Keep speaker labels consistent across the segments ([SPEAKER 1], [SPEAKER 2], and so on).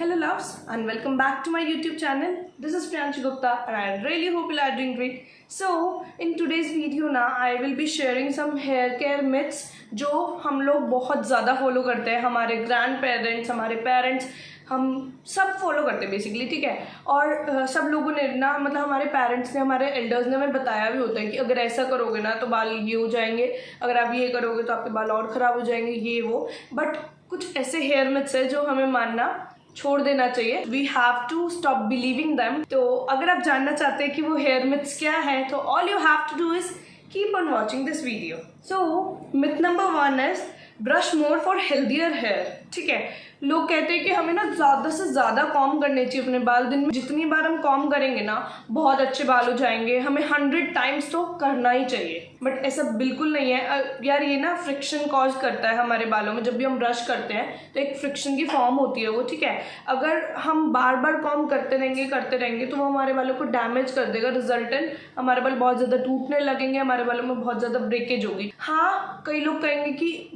[SPEAKER 1] Hello loves and welcome back to my YouTube channel. This is Priyanshi Gupta and I really hope you are doing great. So in today's video ना I will be sharing some hair care myths जो हम लोग बहुत ज़्यादा follow करते हैं. हमारे grand parents, हमारे पेरेंट्स, हम सब फॉलो करते हैं बेसिकली, ठीक है. और सब लोगों ने ना, मतलब हमारे पेरेंट्स ने, हमारे एल्डर्स ने हमें बताया भी होता है कि अगर ऐसा करोगे ना तो बाल ये हो जाएंगे, अगर आप ये करोगे तो आपके बाल और ख़राब हो जाएंगे, ये वो. बट कुछ ऐसे हेयर मिथ्स है जो हमें मानना छोड़ देना चाहिए. We have to stop believing them. तो अगर आप जानना चाहते हैं कि वो हेयर मिथ्स क्या है तो all you have to do is keep on watching this video. So myth number 1 is brush more for healthier hair. ठीक है, लोग कहते हैं कि हमें ना ज़्यादा से ज़्यादा कॉम करने चाहिए अपने बाल. दिन में जितनी बार हम कॉम करेंगे ना बहुत अच्छे बाल हो जाएंगे. हमें 100 टाइम्स तो करना ही चाहिए. बट ऐसा बिल्कुल नहीं है यार. ये ना फ्रिक्शन कॉज करता है हमारे बालों में. जब भी हम ब्रश करते हैं तो एक फ्रिक्शन की फॉर्म होती है वो, ठीक है. अगर हम बार बार कॉम करते रहेंगे तो वो हमारे बालों को डैमेज कर देगा. रिजल्टेंट हमारे बाल बहुत ज़्यादा टूटने लगेंगे, हमारे बालों में बहुत ज़्यादा ब्रेकेज होगी. हाँ, कई लोग कहेंगे कि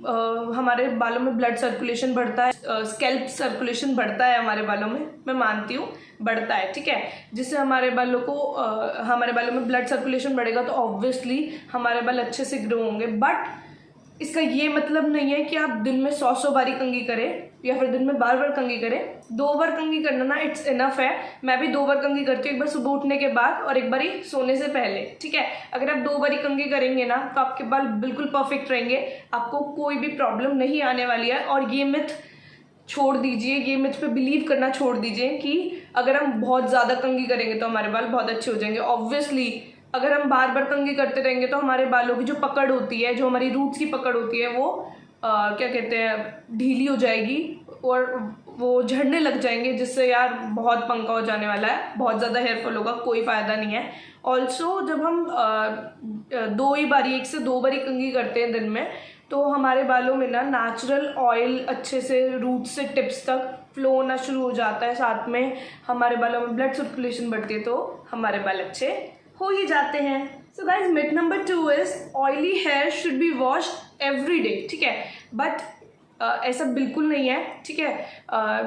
[SPEAKER 1] हमारे बालों में ब्लड सर्कुलेशन बढ़ता है, स्कैल्प सर्कुलेशन बढ़ता है हमारे बालों में. मैं मानती हूँ बढ़ता है, ठीक है. जिससे हमारे बालों में ब्लड सर्कुलेशन बढ़ेगा तो ऑब्वियसली हमारे बाल अच्छे से ग्रो होंगे. बट इसका ये मतलब नहीं है कि आप दिन में 100 बारी कंघी करें या फिर दिन में बार बार कंघी करें. 2 बार कंघी करना ना इट्स इनफ है. मैं भी 2 बार कंघी करती हूँ, एक बार सुबह उठने के बाद और एक बारी सोने से पहले, ठीक है. अगर आप 2 बारी कंघी करेंगे ना तो आपके बाल बिल्कुल परफेक्ट रहेंगे. आपको कोई भी प्रॉब्लम नहीं आने वाली है. और ये मिथ छोड़ दीजिए, ये मिथ पे बिलीव करना छोड़ दीजिए कि अगर हम बहुत ज़्यादा कंघी करेंगे तो हमारे बाल बहुत अच्छे हो जाएंगे. ऑब्वियसली अगर हम बार बार कंघी करते रहेंगे तो हमारे बालों की जो पकड़ होती है, जो हमारी रूट्स की पकड़ होती है, वो क्या कहते हैं, ढीली हो जाएगी और वो झड़ने लग जाएंगे. जिससे यार बहुत पंका हो जाने वाला है, बहुत ज़्यादा हेयर फॉल होगा, कोई फ़ायदा नहीं है. ऑल्सो जब हम 1 से 2 बारी कंघी करते हैं दिन में तो हमारे बालों में ना नेचुरल ऑयल अच्छे से रूट से टिप्स तक फ्लो होना शुरू हो जाता है. साथ में हमारे बालों में ब्लड सर्कुलेशन बढ़ती है तो हमारे बाल अच्छे हो ही जाते हैं. So guys, myth number 2 is oily hair should be washed every day. ठीक है, बट ऐसा बिल्कुल नहीं है, ठीक है.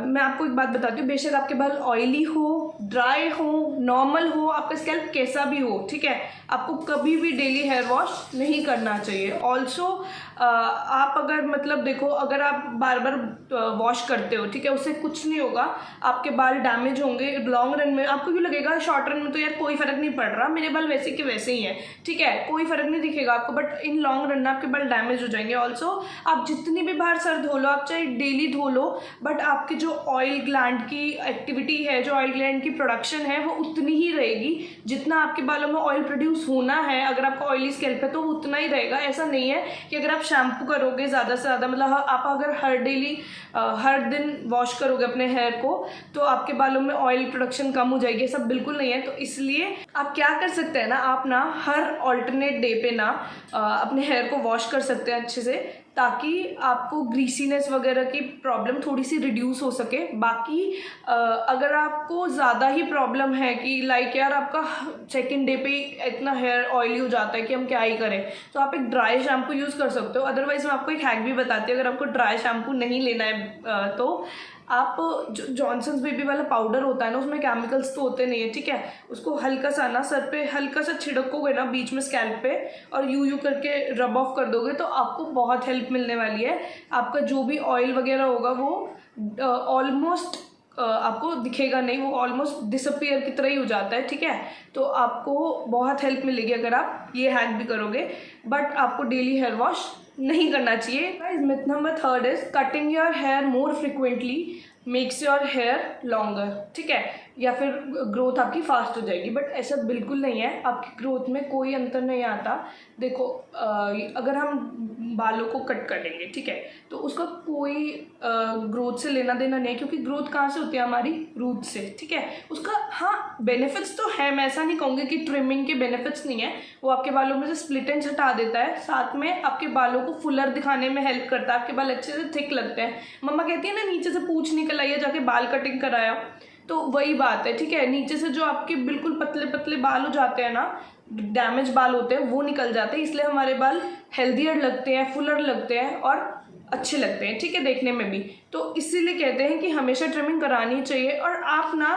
[SPEAKER 1] मैं आपको एक बात बताती हूँ. बेशक आपके बाल ऑयली हो, ड्राई हो, नॉर्मल हो, आपका स्कैल्प कैसा भी हो, ठीक है, आपको कभी भी डेली हेयर वॉश नहीं करना चाहिए. ऑल्सो आप अगर मतलब देखो, अगर आप बार बार वॉश करते हो, ठीक है, उससे कुछ नहीं होगा. आपके बाल डैमेज होंगे लॉन्ग रन में. आपको क्यों लगेगा शॉर्ट रन में तो यार कोई फ़र्क नहीं पड़ रहा, मेरे बाल वैसे के वैसे ही हैं, ठीक है, कोई फ़र्क नहीं दिखेगा आपको. बट इन लॉन्ग रन में आपके बाल डैमेज हो जाएंगे. ऑल्सो आप जितनी भी बार सर धो लो, आप चाहे डेली धो लो, बट आपकी जो ऑयल ग्लैंड की एक्टिविटी है, जो ऑयल ग्लैंड की प्रोडक्शन है, वो उतनी ही रहेगी जितना आपके बालों में ऑयल प्रोड्यूस होना है. अगर आपका ऑयली स्कैल्प है तो उतना ही रहेगा. ऐसा नहीं है कि अगर आप शैम्पू करोगे ज़्यादा से ज़्यादा, मतलब आप अगर हर दिन वॉश करोगे अपने हेयर को तो आपके बालों में ऑयल प्रोडक्शन कम हो जाएगी. सब बिल्कुल नहीं है. तो इसलिए आप क्या कर सकते हैं ना, आप ना हर ऑल्टरनेट डे पे ना अपने हेयर को वॉश कर सकते हैं अच्छे से, ताकि आपको ग्रीसीनेस वगैरह की प्रॉब्लम थोड़ी सी रिड्यूस हो सके. बाकी अगर आपको ज़्यादा ही प्रॉब्लम है कि लाइक यार आपका सेकंड डे पे इतना हेयर ऑयली हो जाता है कि हम क्या ही करें, तो आप एक ड्राई शैम्पू यूज़ कर सकते हो. अदरवाइज़ मैं आपको एक हैक भी बताती हूँ. अगर आपको ड्राई शैम्पू नहीं लेना है तो आप जो जॉनसन्स बेबी वाला पाउडर होता है ना, उसमें केमिकल्स तो होते नहीं है, ठीक है. उसको हल्का सा ना सर पे हल्का सा छिड़कोगे ना बीच में स्कैल्प पे और यू करके रब ऑफ कर दोगे तो आपको बहुत हेल्प मिलने वाली है. आपका जो भी ऑयल वगैरह होगा वो ऑलमोस्ट आपको दिखेगा नहीं, वो ऑलमोस्ट डिसअपियर की तरह ही हो जाता है, ठीक है. तो आपको बहुत हेल्प मिलेगी अगर आप ये हैक भी करोगे. बट आपको डेली हेयर वॉश नहीं करना चाहिए. Guys, myth number 3 is cutting your hair more frequently makes your hair longer. ठीक है, या फिर ग्रोथ आपकी फास्ट हो जाएगी. बट ऐसा बिल्कुल नहीं है. आपकी ग्रोथ में कोई अंतर नहीं आता. देखो, अगर हम बालों को कट कर लेंगे, ठीक है, तो उसका कोई ग्रोथ से लेना देना नहीं है, क्योंकि ग्रोथ कहाँ से होती है, हमारी रूट से, ठीक है. उसका हाँ बेनिफिट्स तो है, मैं ऐसा नहीं कहूँगी कि ट्रिमिंग के बेनिफिट्स नहीं है. वो आपके बालों में से स्प्लिट एंड्स हटा देता है, साथ में आपके बालों को फुलर दिखाने में हेल्प करता है. आपके बाल अच्छे से थिक लगते हैं. मम्मा कहती है ना, नीचे से पूंछ निकल आई है, जाके बाल कटिंग कराया. तो वही बात है, ठीक है. नीचे से जो आपके बिल्कुल पतले पतले बाल हो जाते हैं ना, डैमेज बाल होते हैं, वो निकल जाते हैं. इसलिए हमारे बाल हेल्दियर लगते हैं, फुलर लगते हैं और अच्छे लगते हैं, ठीक है, देखने में भी। तो इसीलिए कहते हैं कि हमेशा ट्रिमिंग करानी चाहिए। और आप ना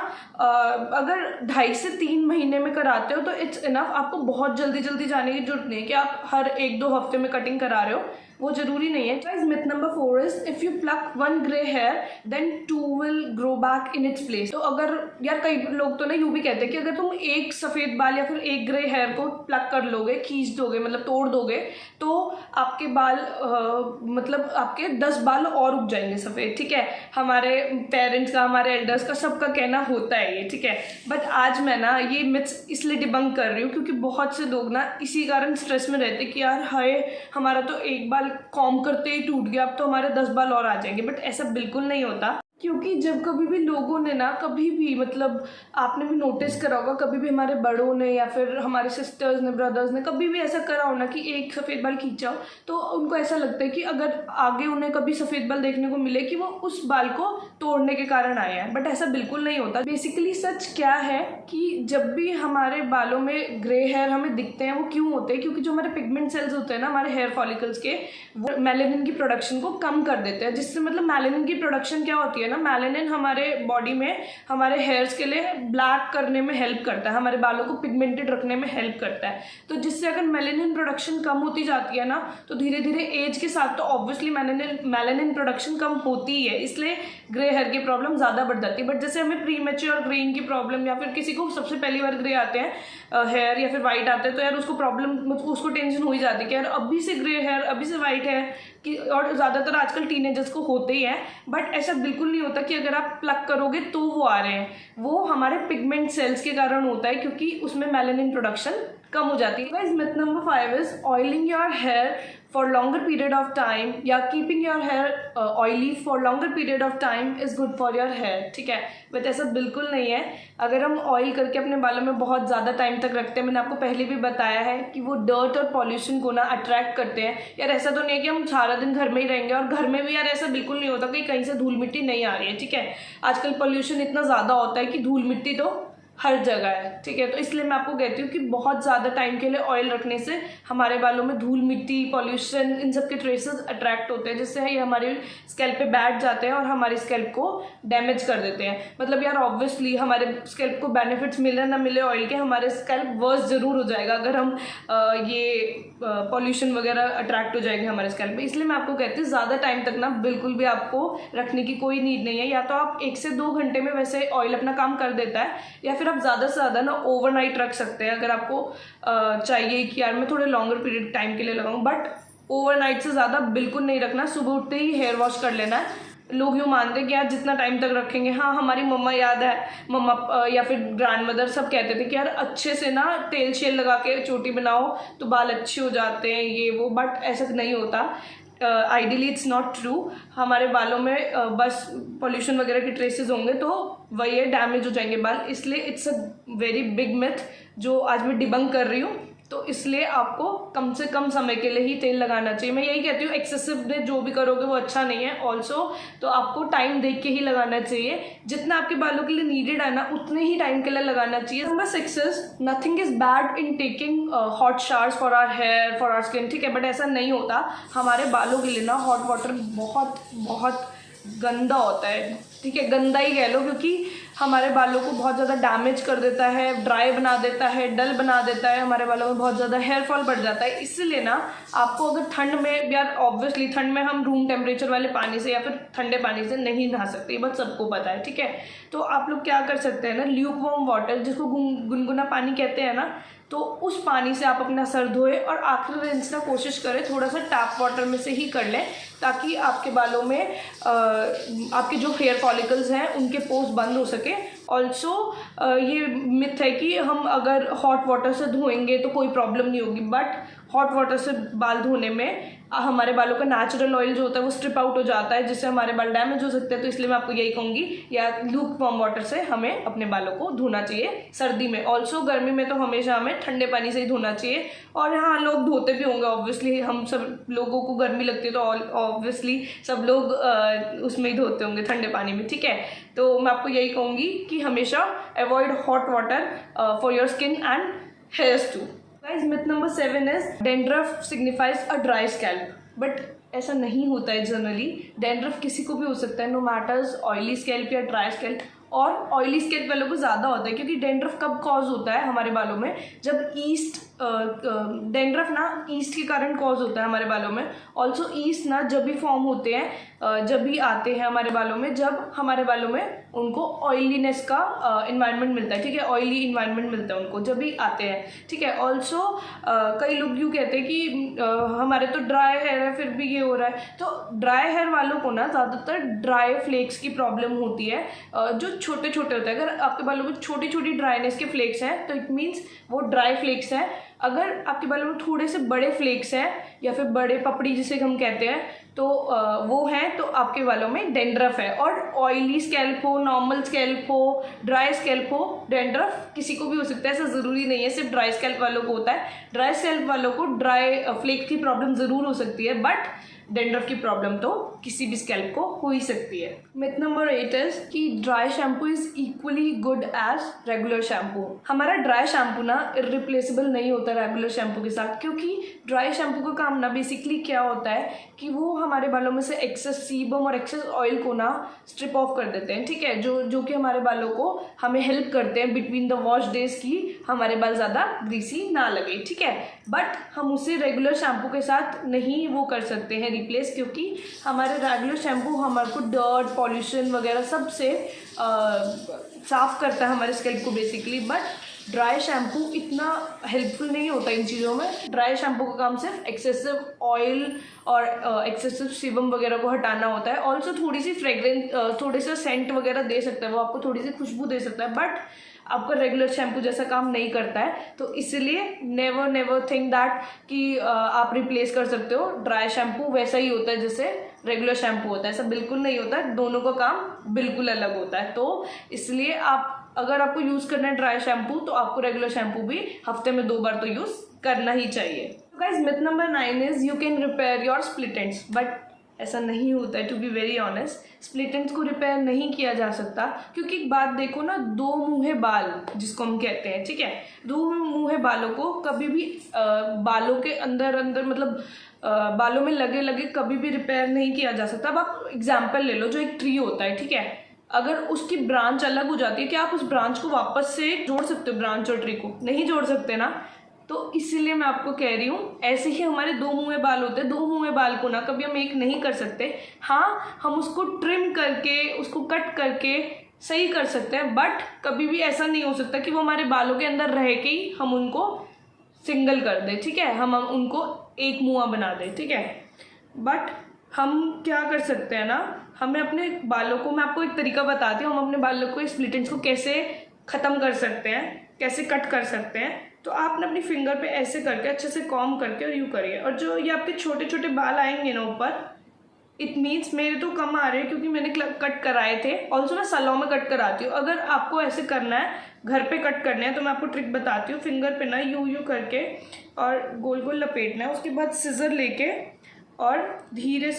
[SPEAKER 1] अगर 2.5 से 3 महीने में कराते हो तो इट्स इनफ। आपको बहुत जल्दी जल्दी जाने की जरूरत नहीं है कि आप हर 1-2 हफ्ते में कटिंग करा रहे हो, वो जरूरी नहीं है। Guys, myth number 4 is if you pluck 1 grey hair then 2 will grow back in its place. तो अगर यार कई लोग तो ना यूं भी कहते हैं कि अगर तुम एक सफेद बाल या फिर एक ग्रे हेयर को प्लक कर लोगे, खींच दोगे, मतलब तोड़ दोगे, तो आपके बाल मतलब आपके 10 बाल और उग जाएंगे सफेद, ठीक है। हमारे पेरेंट्स का, हमारे एल्डर्स का, सबका कहना होता है ये, ठीक है। बट आज मैं ना ये मिथ्स इसलिए डिबंक कर रही हूँ क्योंकि बहुत से लोग ना इसी कारण स्ट्रेस में रहते कि यार हाय हमारा तो एक बाल कॉम करते ही टूट गया, अब तो हमारे 10 बाल और आ जाएंगे। बट ऐसा बिल्कुल नहीं होता, क्योंकि जब कभी भी लोगों ने ना, कभी भी मतलब आपने भी नोटिस करा होगा, कभी भी हमारे बड़ों ने या फिर हमारे सिस्टर्स ने, ब्रदर्स ने कभी भी ऐसा करा हो ना कि एक सफ़ेद बाल खींचा हो, तो उनको ऐसा लगता है कि अगर आगे उन्हें कभी सफ़ेद बाल देखने को मिले कि वो उस बाल को तोड़ने के कारण आया है। बट ऐसा बिल्कुल नहीं होता। बेसिकली सच क्या है कि जब भी हमारे बालों में ग्रे हेयर हमें दिखते हैं, वो क्यों होते हैं? क्योंकि जो हमारे पिगमेंट सेल्स होते हैं ना हमारे हेयर फॉलिकल्स के, वो मेलानिन की प्रोडक्शन को कम कर देते हैं। जिससे मतलब मेलानिन की प्रोडक्शन क्या होती है ना, मेलानिन हमारे बॉडी में हमारे हेयर्स के लिए ब्लैक करने में हेल्प करता है, हमारे बालों को पिगमेंटेड रखने में हेल्प करता है। तो जिससे अगर मेलानिन प्रोडक्शन कम होती जाती है ना, तो धीरे धीरे एज के साथ तो ऑब्वियसली मेलानिन प्रोडक्शन कम होती ही है, इसलिए ग्रे हेयर की प्रॉब्लम ज़्यादा बढ़ जाती है। बट जैसे हमें प्री मैच्योर ग्रेइंग की प्रॉब्लम, या फिर किसी को सबसे पहली बार ग्रे आते हैं हेयर या फिर वाइट आते हैं, तो यार उसको प्रॉब्लम, उसको टेंशन हो ही जाती है कि यार अभी से ग्रे हेयर, अभी से वाइट है कि, और ज़्यादातर आजकल टीनेजर्स को होते ही है। बट ऐसा बिल्कुल नहीं होता कि अगर आप प्लक करोगे तो वो आ रहे हैं, वो हमारे पिगमेंट सेल्स के कारण होता है, क्योंकि उसमें मेलानिन प्रोडक्शन कम हो जाती है। Guys, myth number 5 is oiling your hair for longer period of time या keeping your hair oily for longer period of time is good for your hair, ठीक है। बट ऐसा बिल्कुल नहीं है। अगर हम ऑयल करके अपने बालों में बहुत ज़्यादा टाइम तक रखते हैं, मैंने आपको पहले भी बताया है कि वो डर्ट और पॉल्यूशन को ना अट्रैक्ट करते हैं। यार ऐसा तो नहीं है कि हम सारा दिन घर में ही रहेंगे, और घर में भी यार ऐसा बिल्कुल नहीं होता कि कहीं से धूल मिट्टी नहीं आ रही है, ठीक है। आजकल पॉल्यूशन इतना ज़्यादा होता है कि धूल मिट्टी तो हर जगह है, ठीक है। तो इसलिए मैं आपको कहती हूँ कि बहुत ज़्यादा टाइम के लिए ऑयल रखने से हमारे बालों में धूल मिट्टी, पॉल्यूशन, इन सब के ट्रेसेस अट्रैक्ट होते हैं, जिससे ये हमारे स्कैल्प पे बैठ जाते हैं और हमारे स्कैल्प को डैमेज कर देते हैं। मतलब यार ऑब्वियसली हमारे स्कैल्प को बेनिफिट्स मिले ना मिले ऑयल के, हमारे स्कैल्प वर्स ज़रूर हो जाएगा अगर हम ये पॉल्यूशन वगैरह अट्रैक्ट हो जाएंगे हमारे स्कैल्प पे। इसलिए मैं आपको कहती हूँ ज़्यादा टाइम तक ना बिल्कुल भी आपको रखने की कोई नीड नहीं है। या तो आप 1 से 2 घंटे में वैसे ऑयल अपना काम कर देता है, या फिर आप ज़्यादा से ज़्यादा ना ओवरनाइट रख सकते हैं अगर आपको चाहिए कि यार मैं थोड़े लॉन्गर पीरियड टाइम के लिए लगाऊं। बट ओवरनाइट से ज़्यादा बिल्कुल नहीं रखना, सुबह उठते ही हेयर वॉश कर लेना है। लोग यूँ मानते हैं कि यार जितना टाइम तक रखेंगे, हाँ हमारी मम्मा याद है, मम्मा या फिर ग्रैंड मदर सब कहते थे कि यार अच्छे से ना तेल शेल लगा के चोटी बनाओ तो बाल अच्छे हो जाते हैं, ये वो। बट ऐसा नहीं होता, आइडियली इट्स नॉट ट्रू। हमारे बालों में बस पॉल्यूशन वगैरह के ट्रेसेस होंगे तो वही है, डैमेज हो जाएंगे बाल। इसलिए it's a very big myth जो आज मैं डिबंक कर रही हूँ। तो इसलिए आपको कम से कम समय के लिए ही तेल लगाना चाहिए। मैं यही कहती हूँ एक्सेसिव में जो भी करोगे वो अच्छा नहीं है। ऑल्सो तो आपको टाइम देख के ही लगाना चाहिए, जितना आपके बालों के लिए नीडेड है ना उतने ही टाइम के लिए लगाना चाहिए। Number 6 is nothing is bad in taking hot showers for our hair, for our skin, ठीक है। बट ऐसा नहीं होता। हमारे बालों के लिए ना हॉट वाटर बहुत बहुत गंदा होता है, ठीक है, गंदा ही कह लो, क्योंकि हमारे बालों को बहुत ज़्यादा डैमेज कर देता है, ड्राई बना देता है, डल बना देता है, हमारे बालों में बहुत ज़्यादा हेयर फॉल बढ़ जाता है। इसलिए ना आपको अगर ठंड में, यार ऑब्वियसली ठंड में हम रूम टेम्परेचर वाले पानी से या फिर ठंडे पानी से नहीं नहा सकते, ये बात सबको पता है, ठीक है। तो आप लोग क्या कर सकते हैं ना, ल्यूक वार्म वाटर जिसको गुनगुना पानी कहते हैं ना, तो उस पानी से आप अपना सर धोए और आखिरी रिंस ना कोशिश करें थोड़ा सा टैप वाटर में से ही कर लें, ताकि आपके बालों में आपके जो हेयर फॉलिकल्स हैं उनके पोर्स बंद हो सके। ऑल्सो ये मिथ है कि हम अगर हॉट वाटर से धोएंगे तो कोई प्रॉब्लम नहीं होगी, बट हॉट वाटर से बाल धोने में हमारे बालों का नेचुरल ऑयल जो होता है वो स्ट्रिप आउट हो जाता है, जिससे हमारे बाल डैमेज हो सकते हैं। तो इसलिए मैं आपको यही कहूँगी, या लूक वार्म वाटर से हमें अपने बालों को धोना चाहिए सर्दी में। ऑल्सो गर्मी में तो हमेशा हमें ठंडे पानी से ही धोना चाहिए। और हाँ, लोग धोते भी होंगे ऑब्वियसली, हम सब लोगों को गर्मी लगती है तो ऑब्वियसली सब लोग उसमें ही धोते होंगे, ठंडे पानी में, ठीक है। तो मैं आपको यही कहूँगी कि हमेशा avoid hot water for your skin and hairs too. Guys, myth number 7 is dandruff signifies a dry scalp. But ऐसा नहीं होता है जनरली। डैंड्रफ किसी को भी हो सकता है, नो मैटर्स ऑयली स्कैल्प या ड्राई स्कैल्प। और ऑयली स्कैल्प वालों को ज़्यादा होता है, क्योंकि डैंड्रफ कब कॉज होता है हमारे बालों में, जब ईस्ट डैंड्रफ ना ईस्ट के कारण कॉज होता है हमारे बालों में। ऑल्सो ईस्ट ना जब भी फॉर्म होते हैं, जब भी आते हैं हमारे बालों में, जब हमारे बालों में उनको ऑयलीनेस का इन्वायरमेंट मिलता है, ठीक है, ऑयली इन्वायरमेंट मिलता है उनको जब भी आते हैं, ठीक है। ऑल्सो कई लोग यूँ कहते हैं कि हमारे तो ड्राई हेयर है फिर भी ये हो रहा है। तो ड्राई हेयर वालों को ना ज़्यादातर ड्राई फ्लेक्स की प्रॉब्लम होती है, जो छोटे छोटे होते हैं। अगर आपके बालों में छोटी छोटी ड्राइनेस के फ्लेक्स हैं तो इट मीन्स वो ड्राई फ्लेक्स हैं। अगर आपके बालों में थोड़े से बड़े फ्लेक्स हैं या फिर बड़े पपड़ी जिसे हम कहते हैं, तो वो हैं तो आपके बालों में डैंड्रफ है। और ऑयली स्कैल्प हो, नॉर्मल स्कैल्प हो, ड्राई स्कैल्प हो, डैंड्रफ किसी को भी हो सकता है, ऐसा ज़रूरी नहीं है सिर्फ ड्राई स्कैल्प वालों को होता है। ड्राई स्कैल्प वालों को ड्राई फ्लेक्स की प्रॉब्लम ज़रूर हो सकती है, बट डैंड्रफ की प्रॉब्लम तो किसी भी स्कैल्प को हो ही सकती है। मिथ नंबर 8 इज कि dry shampoo is equally good as regular shampoo. हमारा ड्राई शैम्पू ना इरिप्लेसेबल नहीं होता रेगुलर शैम्पू के साथ, क्योंकि ड्राई शैम्पू का काम ना बेसिकली क्या होता है कि वो हमारे बालों में से एक्सेस सीबम और एक्सेस ऑयल को ना स्ट्रिप ऑफ कर देते हैं, ठीक है, जो कि हमारे बालों को हमें हेल्प करते हैं बिटवीन द वॉश डेज की हमारे बाल ज़्यादा ग्रीसी ना लगे, ठीक है। बट हम उसे रेगुलर शैम्पू के साथ नहीं वो कर सकते हैं रिप्लेस, क्योंकि हमारे रेगुलर शैम्पू हमारे को डर्ट, पॉल्यूशन वगैरह सब से साफ़ करता है हमारे स्कैल्प को बेसिकली। बट ड्राई शैम्पू इतना हेल्पफुल नहीं होता इन चीज़ों में। ड्राई शैम्पू का काम सिर्फ एक्सेसिव ऑयल और एक्सेसिव सीबम वगैरह को हटाना होता है। ऑल्सो थोड़ी सी फ्रेग्रेंस, थोड़े से सेंट वगैरह दे सकता है, वो आपको थोड़ी सी खुशबू दे सकता है, बट आपका रेगुलर शैम्पू जैसा काम नहीं करता है। तो इसलिए नेवर थिंक दैट कि आप रिप्लेस कर सकते हो। ड्राई शैम्पू वैसा ही होता है जैसे रेगुलर शैम्पू होता है, ऐसा बिल्कुल नहीं होता है, दोनों का काम बिल्कुल अलग होता है। तो इसलिए अगर आपको यूज़ करना है ड्राई शैम्पू तो आपको रेगुलर शैम्पू भी हफ्ते में 2 बार तो यूज़ करना ही चाहिए। तो guys myth number 9 is you can repair your split ends, but ऐसा नहीं होता है। To be very honest, split ends को रिपेयर नहीं किया जा सकता, क्योंकि एक बात देखो ना, 2 मुँहे बाल जिसको हम कहते हैं, ठीक है, 2 मुँहे बालों को कभी भी बालों के अंदर मतलब बालों में लगे कभी भी रिपेयर नहीं किया जा सकता। अब आप एग्जाम्पल ले लो, जो एक ट्री होता है, ठीक है, अगर उसकी ब्रांच अलग हो जाती है, क्या आप उस ब्रांच को वापस से जोड़ सकते हो? ब्रांच और ट्री को नहीं जोड़ सकते ना। तो इसीलिए मैं आपको कह रही हूँ, ऐसे ही हमारे 2 मुँहे बाल होते हैं, 2 मुँहे बाल को ना कभी हम एक नहीं कर सकते। हाँ, हम उसको ट्रिम करके, उसको कट करके सही कर सकते हैं, बट कभी भी ऐसा नहीं हो सकता कि वो हमारे बालों के अंदर रह के ही हम उनको सिंगल कर दें, ठीक है, हम उनको एक मुँहा बना दें, ठीक है। बट हम क्या कर सकते हैं ना, हमें अपने बालों को, मैं आपको एक तरीका बताती हूँ, हम अपने बालों को, स्प्लिट एंड्स को कैसे ख़त्म कर सकते हैं, कैसे कट कर सकते हैं। तो आप अपनी फिंगर पे ऐसे करके अच्छे से कॉम्ब करके और यूँ करिए, और जो ये आपके छोटे छोटे बाल आएंगे ना ऊपर, इट मीन्स मेरे तो कम आ रहे हैं क्योंकि मैंने कट कराए थे। ऑल्सो मैं सैलून में कट कराती हूँ। अगर आपको ऐसे करना है, घर पे कट करने हैं, तो मैं आपको ट्रिक बताती हूँ। फिंगर पे ना यूँ करके और गोल गोल लपेटना है, उसके बाद सिजर लेके और धीरे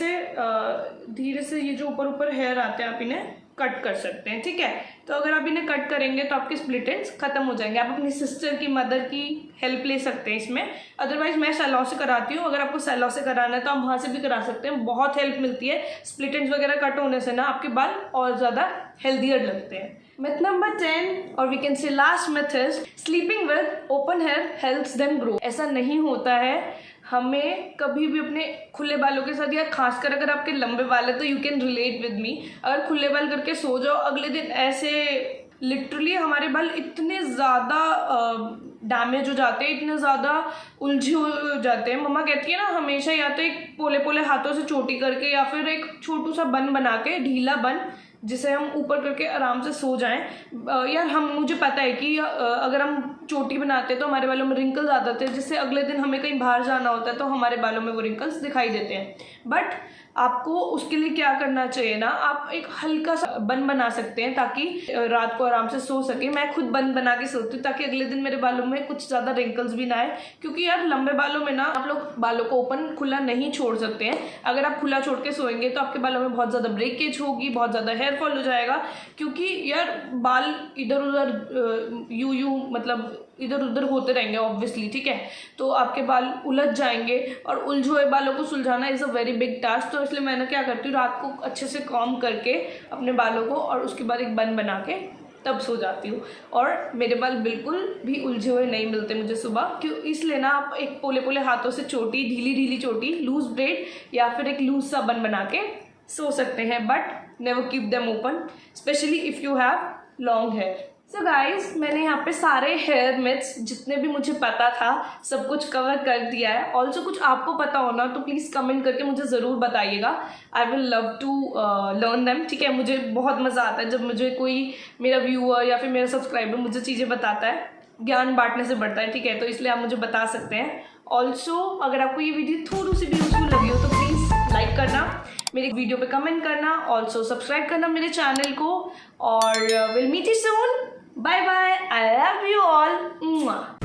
[SPEAKER 1] से ये जो ऊपर हेयर आते हैं आप इन्हें कट कर सकते हैं, ठीक है। तो अगर आप इन्हें कट करेंगे तो आपके स्प्लिट एंड्स खत्म हो जाएंगे। आप अपनी सिस्टर की, मदर की हेल्प ले सकते हैं इसमें। अदरवाइज मैं सैलून से कराती हूँ, अगर आपको सैलून से कराना है तो आप वहाँ से भी करा सकते हैं, बहुत हेल्प मिलती है। स्प्लिट एंड्स वगैरह कट होने से ना आपके बाल और ज़्यादा हेल्दियर लगते हैं। मिथ नंबर 10 और we can say last myth is sleeping with open hair helps them grow. ऐसा नहीं होता है। हमें कभी भी अपने खुले बालों के साथ, या खासकर अगर आपके लंबे बाल है तो you can relate with me, अगर खुले बाल करके सो जाओ, अगले दिन ऐसे लिटरली हमारे बाल इतने ज़्यादा डैमेज हो जाते हैं, इतने ज़्यादा उलझे हो जाते हैं। मम्मा कहती है ना हमेशा, या तो एक पोले पोले हाथों से चोटी करके या फिर एक छोटू सा बन बना के, ढीला बन जिसे हम ऊपर करके आराम से सो जाएं। यार मुझे पता है कि अगर हम चोटी बनाते हैं तो हमारे बालों में रिंकल्स आ जाते हैं, जिससे अगले दिन हमें कहीं बाहर जाना होता है तो हमारे बालों में वो रिंकल्स दिखाई देते हैं। बट आपको उसके लिए क्या करना चाहिए ना, आप एक हल्का सा बन बना सकते हैं ताकि रात को आराम से सो सके। मैं खुद बन बना के सोती हूँ ताकि अगले दिन मेरे बालों में कुछ ज़्यादा रिंकल्स भी ना आए, क्योंकि यार लंबे बालों में ना आप लोग बालों को ओपन खुला नहीं छोड़ सकते हैं। अगर आप खुला छोड़ के सोएंगे तो आपके बालों में बहुत ज़्यादा ब्रेकेज होगी, बहुत ज़्यादा हेयर फॉल हो जाएगा, क्योंकि यार बाल इधर उधर यू मतलब इधर उधर होते रहेंगे ऑब्वियसली, ठीक है। तो आपके बाल उलझ जाएंगे और उलझे हुए बालों को सुलझाना is a very big task. तो इसलिए मैं क्या करती हूँ, रात को अच्छे से कॉम्ब करके अपने बालों को और उसके बाद एक बन बना के तब सो जाती हूँ। और मेरे बाल बिल्कुल भी उलझे हुए नहीं मिलते मुझे सुबह, क्यों इसलिए ना आप एक पोले पोले हाथों से चोटी, ढीली ढीली चोटी, लूज ब्रेड या फिर एक लूज सा बन बना के सो सकते हैं, but never keep them open, specially if you have long hair. So guys, मैंने यहाँ पे सारे हेयर मिथ्स जितने भी मुझे पता था सब कुछ कवर कर दिया है। ऑल्सो कुछ आपको पता हो ना तो प्लीज़ कमेंट करके मुझे ज़रूर बताइएगा। I will love to learn them, ठीक है। मुझे बहुत मज़ा आता है जब मुझे कोई मेरा व्यूअर या फिर मेरा सब्सक्राइबर मुझे चीज़ें बताता है, ज्ञान बांटने से बढ़ता है, ठीक है। तो इसलिए आप मुझे बता सकते हैं। ऑल्सो अगर आपको ये वीडियो थोड़ी सी भी यूजफुल लगी हो तो प्लीज़ लाइक करना, मेरे वीडियो पे कमेंट करना, ऑल्सो सब्सक्राइब करना मेरे चैनल को, और will meet you soon. Bye bye. I love you all. Mwah.